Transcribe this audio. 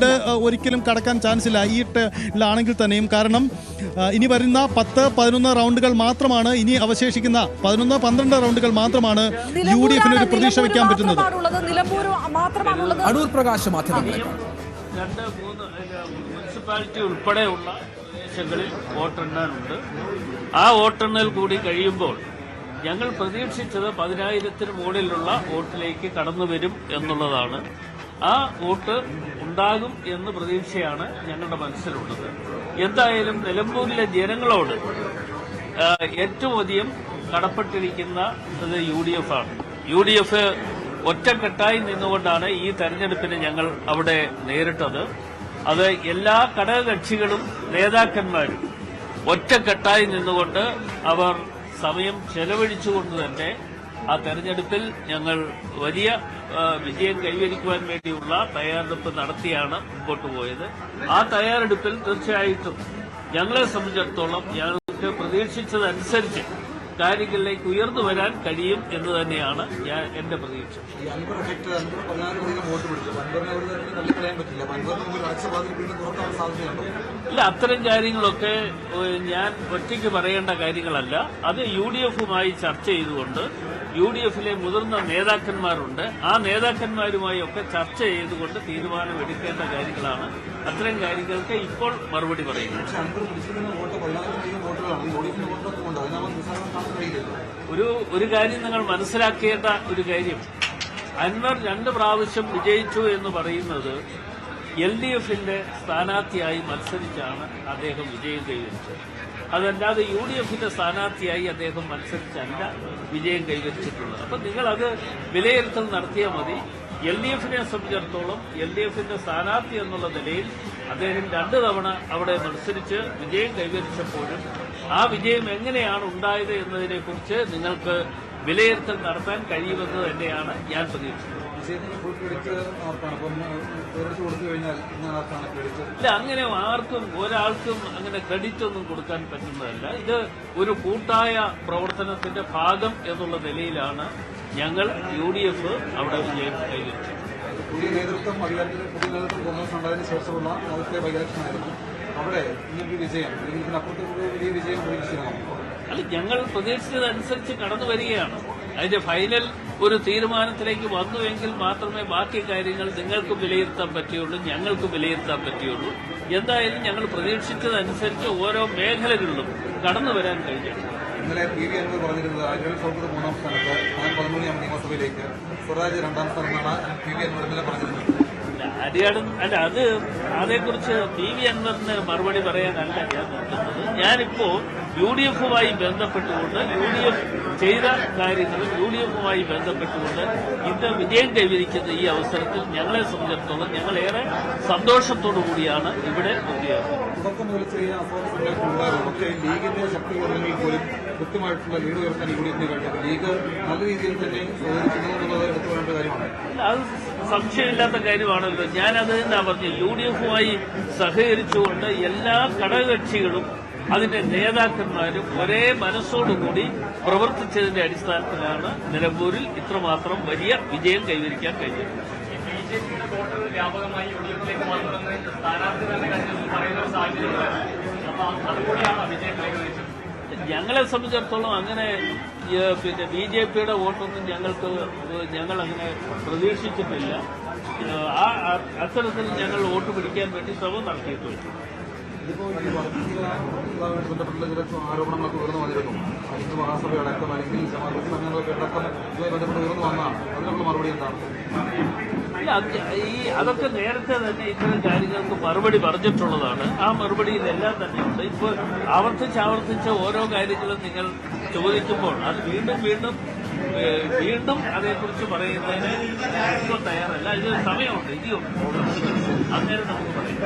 പിന്നീട് ഒരിക്കലും കടക്കാൻ ചാൻസ് ഇല്ല ഈ ആണെങ്കിൽ തന്നെയും. കാരണം ഇനി വരുന്ന 10-11 റൗണ്ടുകൾ മാത്രമാണ്, ഇനി അവശേഷിക്കുന്ന 11-12 റൗണ്ടുകൾ മാത്രമാണ് UDF ഒരു പ്രതീക്ഷ വയ്ക്കാൻ പറ്റുന്നത്. അടൂർ പ്രകാശ് മാധ്യമങ്ങളെ മുനിസിപ്പാലിറ്റി ഉൾപ്പെടെയുള്ള പ്രദേശങ്ങളിൽ വോട്ടെണ്ണാനുണ്ട്. ആ വോട്ടെണ്ണൽ കൂടി കഴിയുമ്പോൾ ഞങ്ങൾ പ്രതീക്ഷിച്ചത് 10,000-ന് മുകളിലുള്ള വോട്ടിലേക്ക് കടന്നു വരും എന്നുള്ളതാണ്. ആ വോട്ട് ഉണ്ടാകും എന്ന പ്രതീക്ഷയാണ് ഞങ്ങളുടെ മനസ്സിലുള്ളത്. എന്തായാലും നിലമ്പൂരിലെ ജനങ്ങളോട് ഏറ്റവും അധികം കടപ്പെട്ടിരിക്കുന്ന UDF ആണ്. UDF ഒറ്റക്കെട്ടായി നിന്നുകൊണ്ടാണ് ഈ തെരഞ്ഞെടുപ്പിന് ഞങ്ങൾ അവിടെ നേരിട്ടത്. അത് എല്ലാ ഘടകകക്ഷികളും നേതാക്കന്മാരും ഒറ്റക്കെട്ടായി നിന്നുകൊണ്ട് അവർ സമയം ചെലവഴിച്ചുകൊണ്ട് തന്നെ ആ തെരഞ്ഞെടുപ്പിൽ ഞങ്ങൾ വലിയ വിജയം കൈവരിക്കുവാൻ വേണ്ടിയുള്ള തയ്യാറെടുപ്പ് നടത്തിയാണ് മുമ്പോട്ട് പോയത്. ആ തയ്യാറെടുപ്പിൽ തീർച്ചയായിട്ടും ഞങ്ങളെ സംബന്ധിച്ചിടത്തോളം ഞങ്ങൾക്ക് പ്രതീക്ഷിച്ചതനുസരിച്ച് കാര്യങ്ങളിലേക്ക് ഉയർന്നു വരാൻ കഴിയും എന്ന് തന്നെയാണ് എന്റെ പ്രതീക്ഷ. ഇല്ല, അത്തരം കാര്യങ്ങളൊക്കെ ഞാൻ ഒറ്റയ്ക്ക് പറയേണ്ട കാര്യങ്ങളല്ല. അത് UDF-മായി ചർച്ച ചെയ്തുകൊണ്ട് UDF-ലെ മുതിർന്ന നേതാക്കന്മാരുണ്ട്. ആ നേതാക്കന്മാരുമായി ഒക്കെ ചർച്ച ചെയ്തുകൊണ്ട് തീരുമാനമെടുക്കേണ്ട കാര്യങ്ങളാണ്. അത്തരം കാര്യങ്ങൾക്ക് ഇപ്പോൾ മറുപടി പറയുന്നു. ഒരു കാര്യം നിങ്ങൾ മനസ്സിലാക്കേണ്ട ഒരു കാര്യം, അൻവർ 2 പ്രാവശ്യം വിജയിച്ചു എന്ന് പറയുന്നത് LDF-ന്റെ സ്ഥാനാർത്ഥിയായി മത്സരിച്ചാണ് അദ്ദേഹം വിജയം കൈവരിച്ചത്. അതല്ലാതെ UDF-ന്റെ സ്ഥാനാർത്ഥിയായി അദ്ദേഹം മത്സരിച്ചല്ല വിജയം കൈവരിച്ചിട്ടുള്ളത്. അപ്പം നിങ്ങളത് വിലയിരുത്തൽ നടത്തിയാൽ മതി. LDF-നെ സംബന്ധിച്ചിടത്തോളം LDF-ന്റെ സ്ഥാനാർത്ഥി എന്നുള്ള നിലയിൽ അദ്ദേഹം 2 തവണ അവിടെ മത്സരിച്ച് വിജയം കൈവരിച്ചപ്പോഴും ആ വിജയം എങ്ങനെയാണ് ഉണ്ടായത് എന്നതിനെക്കുറിച്ച് നിങ്ങൾക്ക് വിലയിരുത്തൽ നടത്താൻ കഴിയുമെന്ന് തന്നെയാണ് ഞാൻ പ്രതീക്ഷിക്കുന്നത്. ഇല്ല, അങ്ങനെ ആർക്കും ഒരാൾക്കും അങ്ങനെ ക്രെഡിറ്റ് ഒന്നും കൊടുക്കാൻ പറ്റുന്നതല്ല. ഇത് ഒരു കൂട്ടായ പ്രവർത്തനത്തിന്റെ ഭാഗം എന്നുള്ള നിലയിലാണ് ഞങ്ങൾ UDF അവിടെ വിജയം കൈവരിച്ചത്. പുതിയ നേതൃത്വം കോൺഗ്രസ് ഉണ്ടായതിനു ശേഷമുള്ള ആദ്യത്തെ ബൈലക്ഷനായിരുന്നു. അവിടെ ഇങ്ങനൊരു വിജയം അല്ലെങ്കിൽ ഇതിനപ്പുറത്ത് വലിയ വിജയം പ്രതീക്ഷിച്ചിരുന്നു. അല്ല, ഞങ്ങൾ പ്രതീക്ഷിച്ചതനുസരിച്ച് കടന്നു വരികയാണ്. അതിന്റെ ഫൈനൽ ഒരു തീരുമാനത്തിലേക്ക് വന്നുവെങ്കിൽ മാത്രമേ ബാക്കി കാര്യങ്ങൾ നിങ്ങൾക്കും വിലയിരുത്താൻ പറ്റുകയുള്ളൂ, ഞങ്ങൾക്കും വിലയിരുത്താൻ പറ്റുകയുള്ളൂ. എന്തായാലും ഞങ്ങൾ പ്രതീക്ഷിച്ചതനുസരിച്ച് ഓരോ മേഖലകളിലും കടന്നു വരാൻ കഴിഞ്ഞു. ഇന്നലെ PV അൻവർ പറഞ്ഞിരുന്നത് ആര്യാടൻ ഷൗക്കത്ത് 3ാം സ്ഥാനത്ത്, ഞാൻ 13 നിയമസഭയിലേക്ക്, സ്വരാജ് 2ാം സ്ഥാനത്താണ് PV അൻവർ ഇന്നലെ പറഞ്ഞിരുന്നത്. അല്ല, അതേക്കുറിച്ച് PV അൻവറിന് മറുപടി പറയാനല്ല ഞാൻ നോക്കുന്നത്. ഞാനിപ്പോ UDF-മായി ബന്ധപ്പെട്ടുകൊണ്ട് UDF ചെയ്ത കാര്യങ്ങളും UDF-മായി ബന്ധപ്പെട്ടുകൊണ്ട് ഇന്ന് വിജയം കൈവരിക്കുന്ന ഈ അവസരത്തിൽ ഞങ്ങളെ സംബന്ധിച്ചിടത്തോളം ഞങ്ങളേറെ സന്തോഷത്തോടു കൂടിയാണ് ഇവിടെ എത്തിയത്. തുടക്കം മുതൽ ചെറിയ അസ്വാരസ്യങ്ങളുണ്ടായിരുന്നു. പക്ഷേ ലീഗിന്റെ ശക്തി കുറഞ്ഞെങ്കിൽ പോലും കൃത്യമായിട്ടുള്ള ലീഡ് ഉയർത്താൻ UDF-ന് കഴിഞ്ഞത്. ലീഗ് നല്ല രീതിയിൽ തന്നെ സഹകരിക്കുന്നു എന്നുള്ളത് എടുത്തു പറയേണ്ട കാര്യമാണ്. അത് സംശയമില്ലാത്ത കാര്യമാണല്ലോ. ഞാനത് തന്നെ പറഞ്ഞു, UDF-മായി സഹകരിച്ചുകൊണ്ട് എല്ലാ ഘടകകക്ഷികളും അതിന്റെ നേതാക്കന്മാരും ഒരേ മനസ്സോടുകൂടി പ്രവർത്തിച്ചതിന്റെ അടിസ്ഥാനത്തിലാണ് നിലമ്പൂരിൽ ഇത്രമാത്രം വലിയ വിജയം കൈവരിക്കാൻ കഴിഞ്ഞത്. ഞങ്ങളെ സംബന്ധിച്ചിടത്തോളം അങ്ങനെ പിന്നെ BJP-യുടെ വോട്ടൊന്നും ഞങ്ങൾ അങ്ങനെ പ്രതീക്ഷിച്ചിട്ടില്ല. അത്തരത്തിൽ ഞങ്ങൾ വോട്ട് പിടിക്കാൻ വേണ്ടി ശ്രമം നടത്തിയിട്ടുണ്ട്. ഇതിപ്പോൾ ഈ വർഗീയതയുമായി ബന്ധപ്പെട്ടുള്ള ചില ആരോപണങ്ങളൊക്കെ ഉയർന്നു വന്നിരുന്നു. ഹിന്ദു മഹാസഭയടക്കം അല്ലെങ്കിൽ സമാജ സംഘങ്ങളൊക്കെ അടക്കം ഇതുമായി ബന്ധപ്പെട്ട് ഉയർന്നു വന്നതാണ്. അതിനുള്ള മറുപടി എന്താണ്? അതൊക്കെ നേരത്തെ തന്നെ ഇത്തരം കാര്യങ്ങൾക്ക് മറുപടി പറഞ്ഞിട്ടുള്ളതാണ്. ആ മറുപടിയിലെല്ലാം തന്നെയുണ്ട്. ഇപ്പോൾ ആവർത്തിച്ച് ഓരോ കാര്യങ്ങളും നിങ്ങൾ ചോദിക്കുമ്പോൾ അത് വീണ്ടും അതേക്കുറിച്ച് പറയുന്നതിന് ഇപ്പോൾ തയ്യാറല്ല. ഇതിന് സമയമുണ്ട്, ഇനിയും അന്നേരം നമുക്ക് പറയാം.